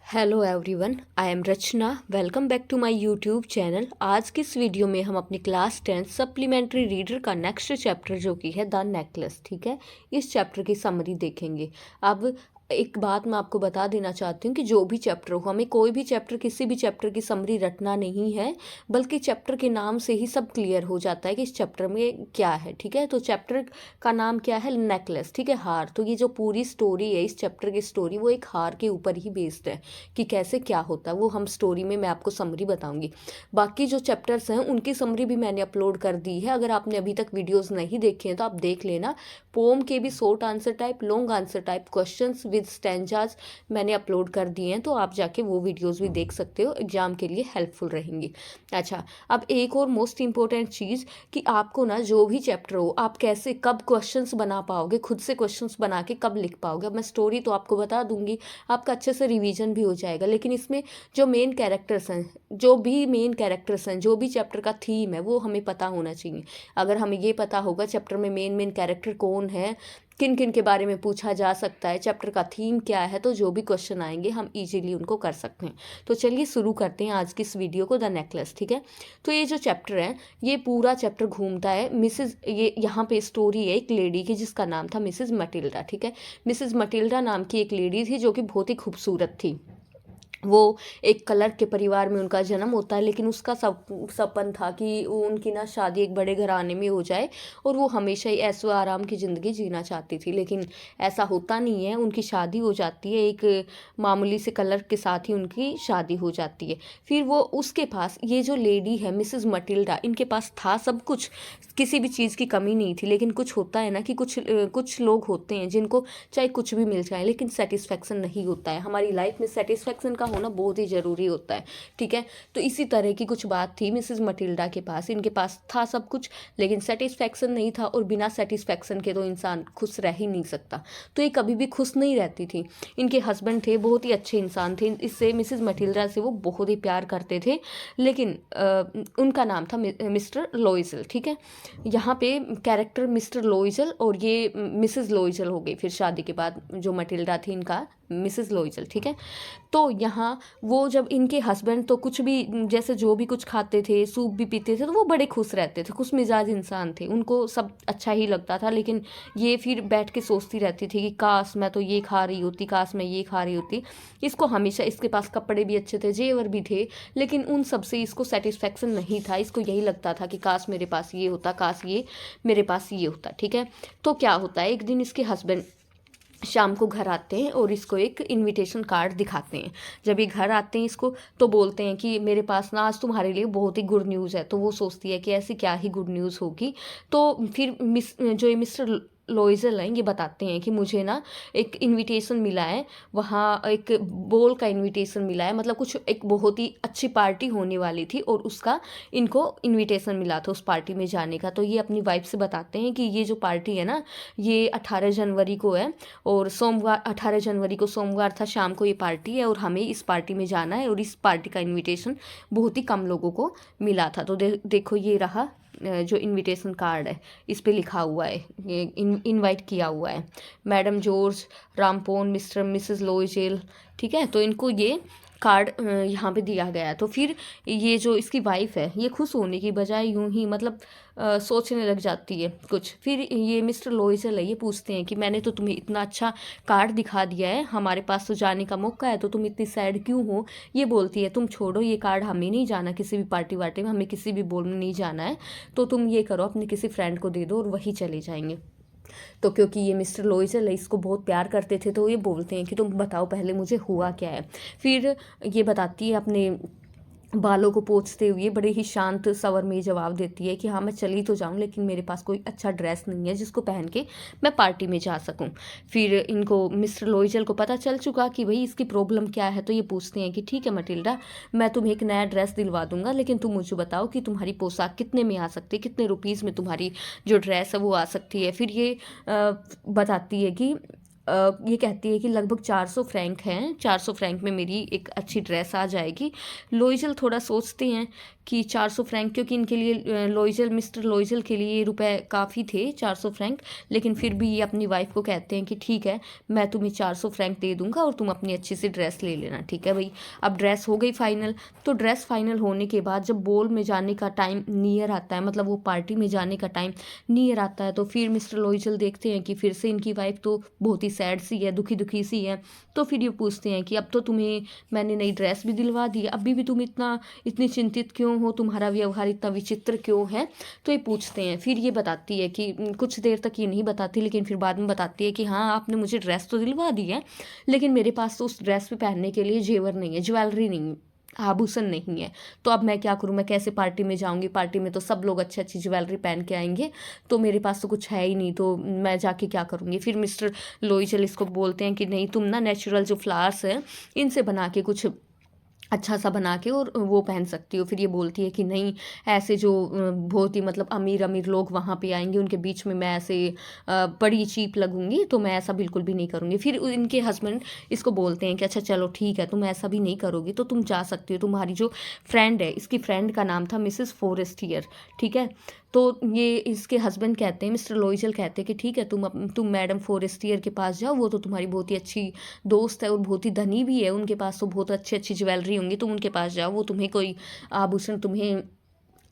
Hello everyone, I am Rachna. Welcome back to my YouTube channel. आज की इस video में हम अपनी क्लास 10 सप्लीमेंट्री रीडर का नेक्स्ट चैप्टर जो कि है द नेकलेस, ठीक है, इस चैप्टर की समरी देखेंगे। अब एक बात मैं आपको बता देना चाहती हूँ कि जो भी चैप्टर हो, हमें कोई भी चैप्टर, किसी भी चैप्टर की समरी रटना नहीं है, बल्कि चैप्टर के नाम से ही सब क्लियर हो जाता है कि इस चैप्टर में क्या है, ठीक है। तो चैप्टर का नाम क्या है? नेकलेस, ठीक है, हार। तो ये जो पूरी स्टोरी है, इस चैप्टर की स्टोरी, वो एक हार के ऊपर ही बेस्ड है कि कैसे क्या होता है। वो हम स्टोरी में मैं आपको समरी बताऊंगी। बाकी जो चैप्टर्स हैं उनकी समरी भी मैंने अपलोड कर दी है। अगर आपने अभी तक वीडियोस नहीं देखे हैं तो आप देख लेना। पोम के भी short answer type, long answer type questions with stanzas मैंने अपलोड कर दिए हैं, तो आप जाके वो वीडियोस भी देख सकते हो, एग्जाम के लिए हेल्पफुल रहेंगी। अच्छा, अब एक और मोस्ट इंपॉर्टेंट चीज़ कि आपको ना जो भी चैप्टर हो, आप कैसे कब क्वेश्चंस बना पाओगे, खुद से क्वेश्चंस बना के कब लिख पाओगे। अब मैं स्टोरी तो आपको बता दूंगी, आपका अच्छे से रिवीजन भी हो जाएगा, लेकिन इसमें जो मेन कैरेक्टर्स हैं, जो भी चैप्टर का थीम है, वो हमें पता होना चाहिए। अगर हमें ये पता होगा चैप्टर में मेन कैरेक्टर कौन है, किन किन के बारे में पूछा जा सकता है, चैप्टर का थीम क्या है, तो जो भी क्वेश्चन आएंगे हम इजीली उनको कर सकते हैं। तो चलिए शुरू करते हैं आज की इस वीडियो को, द नेकलेस, ठीक है। तो ये जो चैप्टर है, ये पूरा चैप्टर घूमता है ये यहाँ पे स्टोरी है एक लेडी की जिसका नाम था मिसेज मटिल्डा, ठीक है। मिसेज मटिल्डा नाम की एक लेडी थी जो कि बहुत ही खूबसूरत थी। वो एक कलर के परिवार में उनका जन्म होता है, लेकिन उसका सपन था कि उनकी ना शादी एक बड़े घराने में हो जाए और वो हमेशा ही ऐशो आराम की ज़िंदगी जीना चाहती थी, लेकिन ऐसा होता नहीं है। उनकी शादी हो जाती है, एक मामूली से कलर के साथ ही उनकी शादी हो जाती है। फिर वो उसके पास ये जो लेडी है मिसेस मटिल्डा, इनके पास था सब कुछ, किसी भी चीज़ की कमी नहीं थी। लेकिन कुछ होता है ना कि कुछ लोग होते हैं जिनको चाहे कुछ भी मिल जाए लेकिन सेटिस्फेक्शन नहीं होता है। हमारी लाइफ में सेटिस्फेक्शन का होना बहुत ही ज़रूरी होता है, ठीक है। तो इसी तरह की कुछ बात थी मिसेस मटिल्डा के पास। इनके पास था सब कुछ लेकिन सेटिस्फेक्शन नहीं था, और बिना सेटिस्फेक्शन के तो इंसान खुश रह ही नहीं सकता। तो ये कभी भी खुश नहीं रहती थी। इनके हस्बैंड थे, बहुत ही अच्छे इंसान थे, इससे मिसेस मटिल्डा से वो बहुत ही प्यार करते थे, लेकिन उनका नाम था मिस्टर लोइजल, ठीक है। यहाँ पे कैरेक्टर मिस्टर लोइजल और ये मिसेस लोइजल हो गई फिर शादी के बाद। जो मटिल्डा थी इनका मिसेस लोइजल, ठीक है। तो यहाँ वो जब इनके हस्बैंड तो कुछ भी, जैसे जो भी कुछ खाते थे, सूप भी पीते थे, तो वो बड़े खुश रहते थे, खुश मिजाज इंसान थे, उनको सब अच्छा ही लगता था। लेकिन ये फिर बैठ के सोचती रहती थी कि काश मैं तो ये खा रही होती, काश मैं ये खा रही होती। इसको हमेशा, इसके पास कपड़े भी अच्छे थे, जेवर भी थे, लेकिन उन सब से इसको सेटिस्फेक्शन नहीं था। इसको यही लगता था कि काश मेरे पास ये होता, काश ये मेरे पास ये होता, ठीक है। तो क्या होता है, एक दिन इसके हस्बैंड शाम को घर आते हैं और इसको एक इनविटेशन कार्ड दिखाते हैं। जब ये घर आते हैं इसको, तो बोलते हैं कि मेरे पास ना आज तुम्हारे लिए बहुत ही गुड न्यूज़ है। तो वो सोचती है कि ऐसी क्या ही गुड न्यूज़ होगी। तो फिर जो ये मिस्टर लोइजल हैं, ये बताते हैं कि मुझे ना एक इनविटेशन मिला है, वहाँ एक बॉल का इनविटेशन मिला है, मतलब कुछ एक बहुत ही अच्छी पार्टी होने वाली थी और उसका इनको इनविटेशन मिला था उस पार्टी में जाने का। तो ये अपनी वाइफ से बताते हैं कि ये जो पार्टी है ना, ये 18 जनवरी को है, और सोमवार 18 जनवरी को सोमवार था, शाम को ये पार्टी है और हमें इस पार्टी में जाना है, और इस पार्टी का इनविटेशन बहुत ही कम लोगों को मिला था। तो देखो ये रहा जो इनविटेशन कार्ड है, इस पे लिखा हुआ है, ये इनवाइट किया हुआ है मैडम जॉर्ज रामपोन, मिस्टर मिसेस लोइजेल, ठीक है। तो इनको ये कार्ड यहाँ पे दिया गया है। तो फिर ये जो इसकी वाइफ है, ये खुश होने की बजाय यूं ही मतलब सोचने लग जाती है कुछ। फिर ये मिस्टर लोइजल है, ये पूछते हैं कि मैंने तो तुम्हें इतना अच्छा कार्ड दिखा दिया है, हमारे पास तो जाने का मौका है, तो तुम इतनी सैड क्यों हो। ये बोलती है तुम छोड़ो ये कार्ड, हमें नहीं जाना किसी भी पार्टी वार्टी में, हमें किसी भी बॉल में नहीं जाना है, तो तुम ये करो अपने किसी फ्रेंड को दे दो और वही चले जाएंगे। तो क्योंकि ये मिस्टर लोइजल है, इसको बहुत प्यार करते थे, तो ये बोलते हैं कि तुम बताओ पहले मुझे हुआ क्या है। फिर ये बताती है अपने बालों को पोंछते हुए, बड़े ही शांत स्वर में जवाब देती है कि हाँ मैं चली तो जाऊँ, लेकिन मेरे पास कोई अच्छा ड्रेस नहीं है जिसको पहन के मैं पार्टी में जा सकूँ। फिर इनको मिस्टर लोइजल को पता चल चुका कि भाई इसकी प्रॉब्लम क्या है। तो ये पूछते हैं कि ठीक है मटिल्डा, मैं तुम्हें एक नया ड्रेस दिलवा दूंगा, लेकिन तुम मुझे बताओ कि तुम्हारी पोशाक कितने में आ सकती है, कितने रुपीज़ में तुम्हारी जो ड्रेस है वो आ सकती है। फिर ये बताती है कि ये कहती है कि लगभग 400 फ्रैंक हैं, 400 फ्रैंक में मेरी एक अच्छी ड्रेस आ जाएगी। लोइजल थोड़ा सोचते हैं कि 400 फ्रैंक, क्योंकि इनके लिए मिस्टर लोइजल के लिए ये रुपए काफ़ी थे 400 फ्रैंक, लेकिन फिर भी ये अपनी वाइफ को कहते हैं कि ठीक है, मैं तुम्हें 400 फ्रैंक दे दूंगा और तुम अपनी अच्छी सी ड्रेस ले लेना। ठीक है भाई, अब ड्रेस हो गई फाइनल। तो ड्रेस फाइनल होने के बाद जब बॉल में जाने का टाइम नियर आता है, मतलब वो पार्टी में जाने का टाइम नियर आता है, तो फिर मिस्टर लोइजल देखते हैं कि फिर से इनकी वाइफ तो बहुत ही सैड सी है, दुखी दुखी सी है। तो फिर ये पूछते हैं कि अब तो तुम्हें मैंने नई ड्रेस भी दिलवा दी है, अभी भी तुम इतनी चिंतित क्यों हो, तुम्हारा व्यवहार इतना विचित्र क्यों है। तो ये पूछते हैं, फिर ये बताती है कि कुछ देर तक ये नहीं बताती, लेकिन फिर बाद में बताती है कि हाँ, आपने मुझे ड्रेस तो दिलवा दी है, लेकिन मेरे पास तो उस ड्रेस पे पहनने के लिए जेवर नहीं है, ज्वेलरी नहीं है, आभूषण नहीं है। तो अब मैं क्या करूँ, मैं कैसे पार्टी में जाऊँगी, पार्टी में तो सब लोग अच्छी अच्छी ज्वेलरी पहन के आएंगे, तो मेरे पास तो कुछ है ही नहीं, तो मैं जाके क्या करूँगी। फिर मिस्टर लोइजल इसको बोलते हैं कि नहीं, तुम ना नेचुरल जो फ्लावर्स हैं इनसे बना के कुछ अच्छा सा बना के और वो पहन सकती हो। फिर ये बोलती है कि नहीं, ऐसे जो बहुत ही मतलब अमीर अमीर लोग वहाँ पे आएंगे, उनके बीच में मैं ऐसे बड़ी चीप लगूंगी, तो मैं ऐसा बिल्कुल भी नहीं करूँगी। फिर इनके हस्बैंड इसको बोलते हैं कि अच्छा चलो ठीक है, तुम ऐसा भी नहीं करोगी तो तुम जा सकती हो, तुम्हारी जो फ्रेंड है, इसकी फ्रेंड का नाम था मिसेस फॉरेस्टियर। ठीक है, तो ये इसके हस्बैंड कहते हैं, मिस्टर लोइजल कहते हैं कि ठीक है, तुम मैडम फॉरेस्टियर के पास जाओ, वो तो तुम्हारी बहुत ही अच्छी दोस्त है और बहुत ही धनी भी है, उनके पास तो बहुत अच्छी अच्छी ज्वेलरी होंगी, तुम उनके पास जाओ, वो तुम्हें कोई आभूषण तुम्हें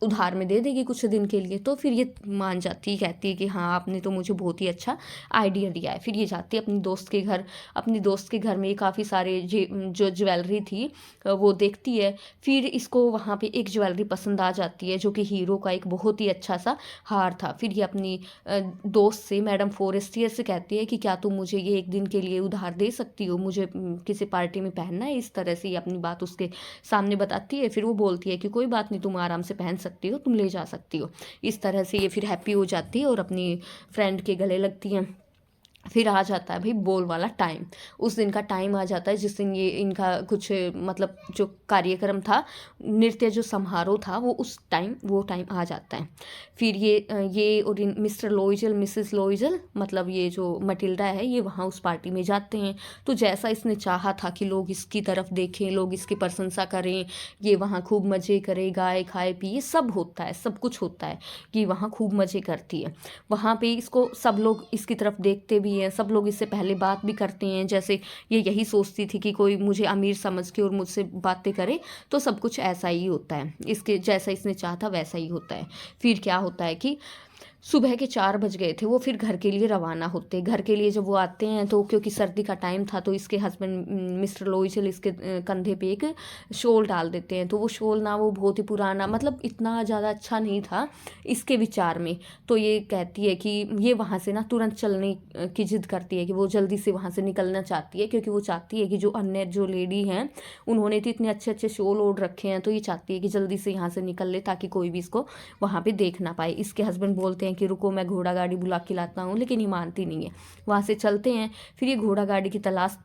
उधार में दे देगी कुछ दिन के लिए। तो फिर ये मान जाती है, कहती है कि हाँ, आपने तो मुझे बहुत ही अच्छा आइडिया दिया है। फिर ये जाती है अपनी दोस्त के घर, अपनी दोस्त के घर में काफ़ी सारे जो ज्वेलरी थी वो देखती है। फिर इसको वहाँ पे एक ज्वेलरी पसंद आ जाती है, जो कि हीरो का एक बहुत ही अच्छा सा हार था। फिर ये अपनी दोस्त से, मैडम फॉरेस्टियर से कहती है कि क्या तुम मुझे ये एक दिन के लिए उधार दे सकती हो, मुझे किसी पार्टी में पहनना है। इस तरह से ये अपनी बात उसके सामने बताती है। फिर वो बोलती है कि कोई बात नहीं, तुम आराम से पहन सकती हो, तुम ले जा सकती हो। इस तरह से ये फिर हैप्पी हो जाती है और अपनी फ्रेंड के गले लगती हैं। फिर आ जाता है भाई बॉल वाला टाइम। उस दिन का टाइम आ जाता है जिस दिन ये इनका कुछ मतलब जो कार्यक्रम था, नृत्य जो समारोह था, वो टाइम आ जाता है। फिर ये और मिस्टर लोइजल, मिसेस लोइजल, मतलब ये जो मटिल्डा है, ये वहाँ उस पार्टी में जाते हैं। तो जैसा इसने चाहा था कि लोग इसकी तरफ देखें, लोग इसकी प्रशंसा करें, ये वहाँ खूब मज़े करे, गाए खाए पिए, सब होता है, सब कुछ होता है कि वहाँ खूब मज़े करती है। वहाँ पे इसको सब लोग इसकी तरफ देखते भी हैं, सब लोग इससे पहले बात भी करते हैं, जैसे ये यही सोचती थी कि कोई मुझे अमीर समझ के और मुझसे बातें करे। तो सब कुछ ऐसा ही होता है, इसके जैसा इसने चाहा था वैसा ही होता है। फिर क्या होता है कि सुबह के 4 बज गए थे, वो फिर घर के लिए रवाना होते। घर के लिए जब वो आते हैं तो क्योंकि सर्दी का टाइम था, तो इसके हस्बैंड मिस्टर लोइजल इसके कंधे पे एक शॉल डाल देते हैं। तो वो शॉल ना, वो बहुत ही पुराना, मतलब इतना ज़्यादा अच्छा नहीं था इसके विचार में। तो ये कहती है कि ये वहाँ से ना तुरंत चलने की जिद करती है, कि वो जल्दी से वहाँ से निकलना चाहती है, क्योंकि वो चाहती है कि जो अन्य जो लेडी हैं, उन्होंने तो इतने अच्छे अच्छे शॉल ओढ़ रखे हैं, तो ये चाहती है कि जल्दी से यहाँ से निकल ले, ताकि कोई भी इसको वहाँ पे देख ना पाए। इसके हस्बैंड बोलते हैं कि रुको, मैं घोड़ा गाड़ी बुला के लाता हूँ, लेकिन ये मानती नहीं है। वहाँ से चलते हैं, फिर ये घोड़ा गाड़ी की तलाश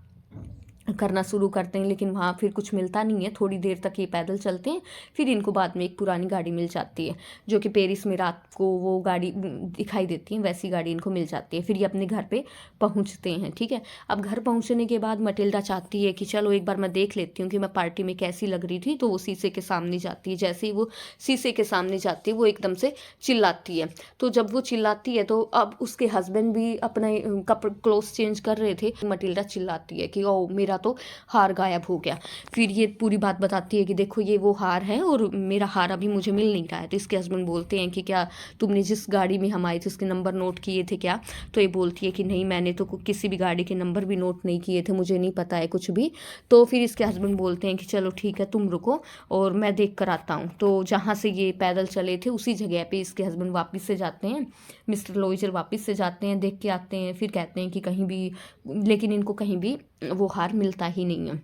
करना शुरू करते हैं, लेकिन वहाँ फिर कुछ मिलता नहीं है। थोड़ी देर तक ये पैदल चलते हैं, फिर इनको बाद में एक पुरानी गाड़ी मिल जाती है, जो कि पेरिस में रात को वो गाड़ी दिखाई देती है, वैसी गाड़ी इनको मिल जाती है। फिर ये अपने घर पे पहुँचते हैं। ठीक है, अब घर पहुँचने के बाद मटिल्डा चाहती है कि चलो एक बार मैं देख लेती हूँ कि मैं पार्टी में कैसी लग रही थी। तो वो शीशे के सामने जाती है। जैसे ही वो शीशे के सामने जाती है, वो एकदम से चिल्लाती है। तो जब वो चिल्लाती है, तो अब उसके हस्बैंड भी अपने कपड़े क्लोथ चेंज कर रहे थे। मटिल्डा चिल्लाती है कि ओ, मेरा तो हार गायब हो गया। फिर ये पूरी बात बताती है कि देखो, ये वो हार है और मेरा हार अभी मुझे मिल नहीं रहा है। तो इसके हस्बैंड बोलते हैं कि क्या तुमने जिस गाड़ी में हम आए थे उसके नंबर नोट किए थे क्या? तो ये बोलती है कि नहीं, मैंने तो किसी भी गाड़ी के नंबर भी नोट नहीं किए थे, मुझे नहीं पता है कुछ भी। तो फिर इसके हस्बैंड बोलते हैं कि चलो ठीक है, तुम रुको और मैं देख कर आता हूँ। तो जहाँ से ये पैदल चले थे उसी जगह पे इसके हस्बैंड वापस से जाते हैं, मिस्टर लोइजर वापस से जाते हैं, देख के आते हैं। फिर कहते हैं कि कहीं भी, लेकिन इनको कहीं भी वो हार मिलता ही नहीं है।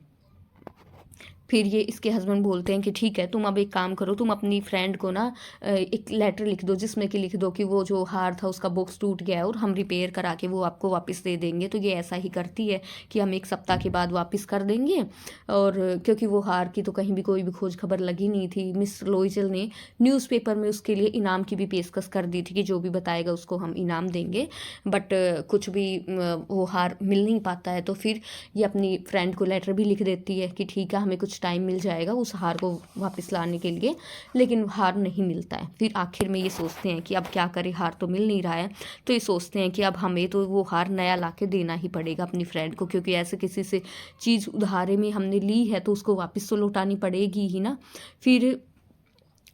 फिर ये इसके हस्बैंड बोलते हैं कि ठीक है, तुम अब एक काम करो, तुम अपनी फ्रेंड को ना एक लेटर लिख दो जिसमें कि लिख दो कि वो जो हार था उसका बॉक्स टूट गया है और हम रिपेयर करा के वो आपको वापस दे देंगे। तो ये ऐसा ही करती है कि हम 1 सप्ताह के बाद वापस कर देंगे। और क्योंकि वो हार की तो कहीं भी कोई भी खोज खबर लगी नहीं थी, मिस्टर लोइजल ने न्यूज़पेपर में उसके लिए इनाम की भी पेशकश कर दी थी कि जो भी बताएगा उसको हम इनाम देंगे। बट कुछ भी वो हार मिल नहीं पाता है। तो फिर ये अपनी फ्रेंड को लेटर भी लिख देती है कि ठीक है, हमें कुछ टाइम मिल जाएगा उस हार को वापस लाने के लिए, लेकिन हार नहीं मिलता है। फिर आखिर में ये सोचते हैं कि अब क्या करें, हार तो मिल नहीं रहा है। तो ये सोचते हैं कि अब हमें तो वो हार नया ला के देना ही पड़ेगा अपनी फ्रेंड को, क्योंकि ऐसे किसी से चीज़ उधारे में हमने ली है तो उसको वापस तो लौटानी पड़ेगी ही ना। फिर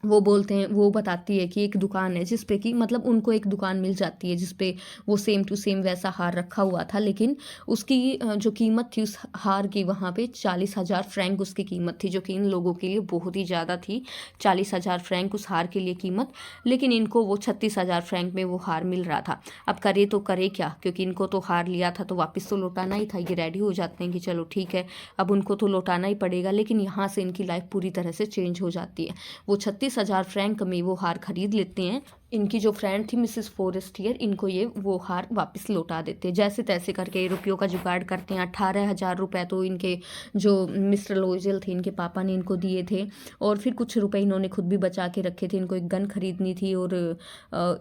वो बोलते हैं, वो बताती है कि एक दुकान है जिस पे कि मतलब उनको एक दुकान मिल जाती है जिस पे वो सेम टू सेम वैसा हार रखा हुआ था, लेकिन उसकी जो कीमत थी उस हार की वहाँ पे 40,000 फ्रैंक उसकी कीमत थी, जो कि इन लोगों के लिए बहुत ही ज़्यादा थी। 40,000 फ्रैंक उस हार के लिए कीमत, लेकिन इनको वो 36,000 फ्रैंक में वो हार मिल रहा था। अब करे तो करे क्या, क्योंकि इनको तो हार लिया था तो वापस तो लौटाना ही था। ये रेडी हो जाते हैं कि चलो ठीक है, अब उनको तो लौटाना ही पड़ेगा। लेकिन यहाँ से इनकी लाइफ पूरी तरह से चेंज हो जाती है। वो 36,000 फ्रैंक में वो हार खरीद लेते हैं। इनकी जो फ्रेंड थी मिसेस फोरेस्टियर, इनको ये वो हार वापस लौटा देते हैं। जैसे तैसे करके रुपयों का जुगाड़ करते हैं। 18,000 रुपये तो इनके जो मिस्टर लोइजल थे, इनके पापा ने इनको दिए थे, और फिर कुछ रुपए इन्होंने खुद भी बचा के रखे थे। इनको एक गन खरीदनी थी और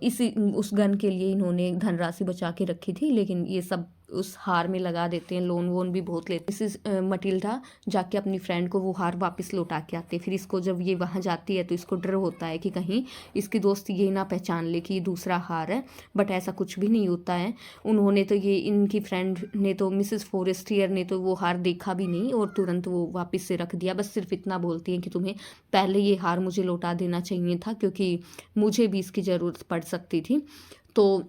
इसी उस गन के लिए इन्होंने धनराशि बचा के रखी थी, लेकिन ये सब उस हार में लगा देते हैं। लोन वोन भी बहुत लेते हैं। मिसेस मटिल्डा जाके अपनी फ्रेंड को वो हार वापस लौटा के आते हैं। फिर इसको जब ये वहाँ जाती है तो इसको डर होता है कि कहीं इसकी दोस्त ये ना पहचान ले कि ये दूसरा हार है, बट ऐसा कुछ भी नहीं होता है। उन्होंने तो ये इनकी फ्रेंड ने तो मिसेस फोरेस्टियर ने तो वो हार देखा भी नहीं और तुरंत वो वापस से रख दिया। बस सिर्फ इतना बोलती हैं कि तुम्हें पहले ये हार मुझे लौटा देना चाहिए था, क्योंकि मुझे भी इसकी ज़रूरत पड़ सकती थी। तो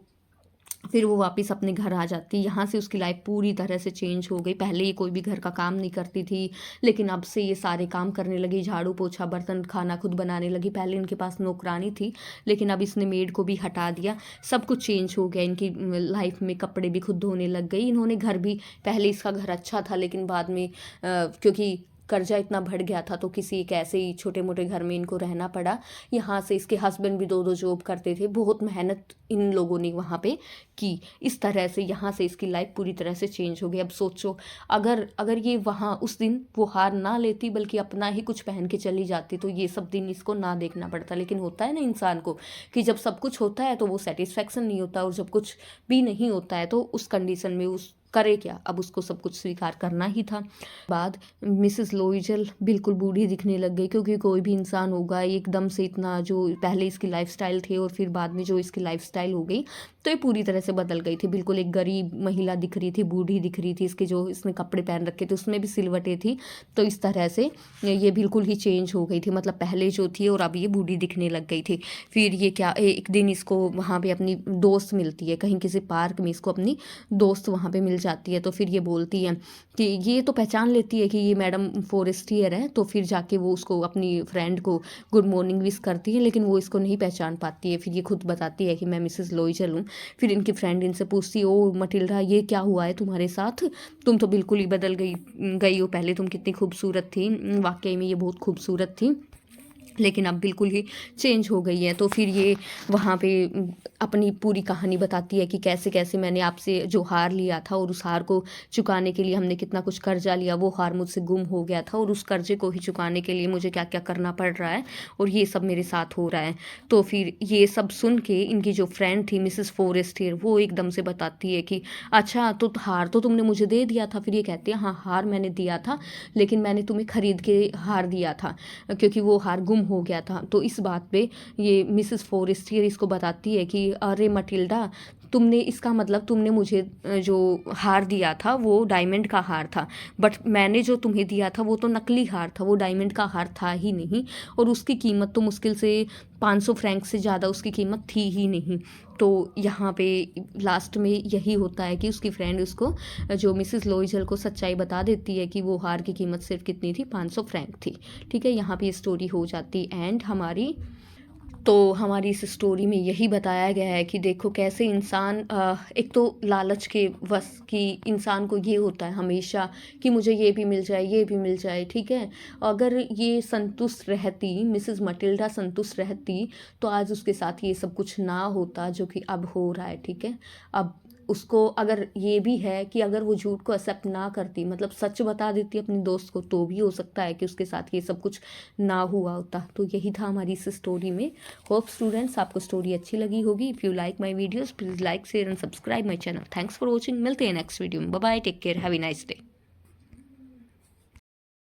फिर वो वापस अपने घर आ जाती। यहाँ से उसकी लाइफ पूरी तरह से चेंज हो गई। पहले ये कोई भी घर का काम नहीं करती थी, लेकिन अब से ये सारे काम करने लगी। झाड़ू पोछा बर्तन खाना खुद बनाने लगी। पहले इनके पास नौकरानी थी, लेकिन अब इसने मेड को भी हटा दिया। सब कुछ चेंज हो गया इनकी लाइफ में। कपड़े भी खुद धोने लग गई। इन्होंने घर भी, पहले इसका घर अच्छा था, लेकिन बाद में क्योंकि कर्जा इतना बढ़ गया था तो किसी एक ऐसे ही छोटे मोटे घर में इनको रहना पड़ा। यहाँ से इसके हस्बैंड भी 2-2 जॉब करते थे। बहुत मेहनत इन लोगों ने वहाँ पे की। इस तरह से यहाँ से इसकी लाइफ पूरी तरह से चेंज हो गई। अब सोचो, अगर अगर ये वहाँ उस दिन वो हार ना लेती बल्कि अपना ही कुछ पहन के चली जाती तो ये सब दिन इसको ना देखना पड़ता। लेकिन होता है ना इंसान को कि जब सब कुछ होता है तो वो सेटिस्फैक्शन नहीं होता, और जब कुछ भी नहीं होता है तो उस कंडीशन में उस करे क्या, अब उसको सब कुछ स्वीकार करना ही था। बाद मिसेस लोइजल बिल्कुल बूढ़ी दिखने लग गई, क्योंकि कोई भी इंसान होगा एकदम से इतना, जो पहले इसकी लाइफस्टाइल थी और फिर बाद में जो इसकी लाइफस्टाइल हो गई तो ये पूरी तरह से बदल गई थी। बिल्कुल एक गरीब महिला दिख रही थी, बूढ़ी दिख रही थी। इसके जो इसने कपड़े पहन रखे थे उसमें भी सिलवटें थी। तो इस तरह से ये बिल्कुल ही चेंज हो गई थी, मतलब पहले जो थी और अब ये बूढ़ी दिखने लग गई थी। फिर ये क्या, एक दिन इसको वहाँ पे अपनी दोस्त मिलती है, कहीं किसी पार्क में इसको अपनी दोस्त वहाँ पे मिल जाती है। तो फिर ये बोलती है कि ये तो पहचान लेती है कि ये मैडम फोरेस्टियर है। तो फिर जाके वो उसको, अपनी फ्रेंड को गुड मॉर्निंग विश करती है, लेकिन वो इसको नहीं पहचान पाती है। फिर ये खुद बताती है कि मैं मिसेस लोइजल हूँ। फिर इनकी फ्रेंड इनसे पूछती है, ओ मटिल्डा, ये क्या हुआ है तुम्हारे साथ, तुम तो बिल्कुल ही बदल गई हो। पहले तुम कितनी खूबसूरत थी, वाकई में ये बहुत खूबसूरत थी, लेकिन अब बिल्कुल ही चेंज हो गई है। तो फिर ये वहाँ पे अपनी पूरी कहानी बताती है कि कैसे कैसे मैंने आपसे जो हार लिया था और उस हार को चुकाने के लिए हमने कितना कुछ कर्जा लिया, वो हार मुझसे गुम हो गया था और उस कर्जे को ही चुकाने के लिए मुझे क्या क्या करना पड़ रहा है और ये सब मेरे साथ हो रहा है। तो फिर ये सब सुन के इनकी जो फ्रेंड थी मिसेस फोरेस्टियर, वो एकदम से बताती है कि अच्छा, तो हार तो तुमने मुझे दे दिया था। फिर ये कहते हैं, हाँ हार मैंने दिया था, लेकिन मैंने तुम्हें खरीद के हार दिया था, क्योंकि वो हार गुम हो गया था। तो इस बात पे ये मिसेस फोरेस्टियर इसको बताती है कि अरे मटिल्डा, तुमने, इसका मतलब तुमने मुझे जो हार दिया था वो डायमंड का हार था, बट मैंने जो तुम्हें दिया था वो तो नकली हार था, वो डायमंड का हार था ही नहीं, और उसकी कीमत तो मुश्किल से 500 फ्रैंक से ज़्यादा उसकी कीमत थी ही नहीं। तो यहाँ पे लास्ट में यही होता है कि उसकी फ्रेंड उसको, जो मिसेस लोइजल को, सच्चाई बता देती है कि वो हार की कीमत सिर्फ कितनी थी, 500 फ्रैंक थी। ठीक है, यहाँ पे स्टोरी हो जाती एंड हमारी। तो हमारी इस स्टोरी में यही बताया गया है कि देखो कैसे इंसान एक तो लालच के वश की इंसान को ये होता है हमेशा कि मुझे ये भी मिल जाए, ये भी मिल जाए, ठीक है। अगर ये संतुष्ट रहती, मिसेस मटिल्डा संतुष्ट रहती, तो आज उसके साथ ये सब कुछ ना होता जो कि अब हो रहा है, ठीक है। अब उसको अगर ये भी है कि अगर वो झूठ को एक्सेप्ट ना करती, मतलब सच बता देती अपने दोस्त को, तो भी हो सकता है कि उसके साथ ये सब कुछ ना हुआ होता। तो यही था हमारी इस स्टोरी में। होप स्टूडेंट्स आपको स्टोरी अच्छी लगी होगी। If you like my videos please like share and subscribe my channel. Thanks for watching. मिलते हैं नेक्स्ट वीडियो में। Bye bye, take care, have a nice day.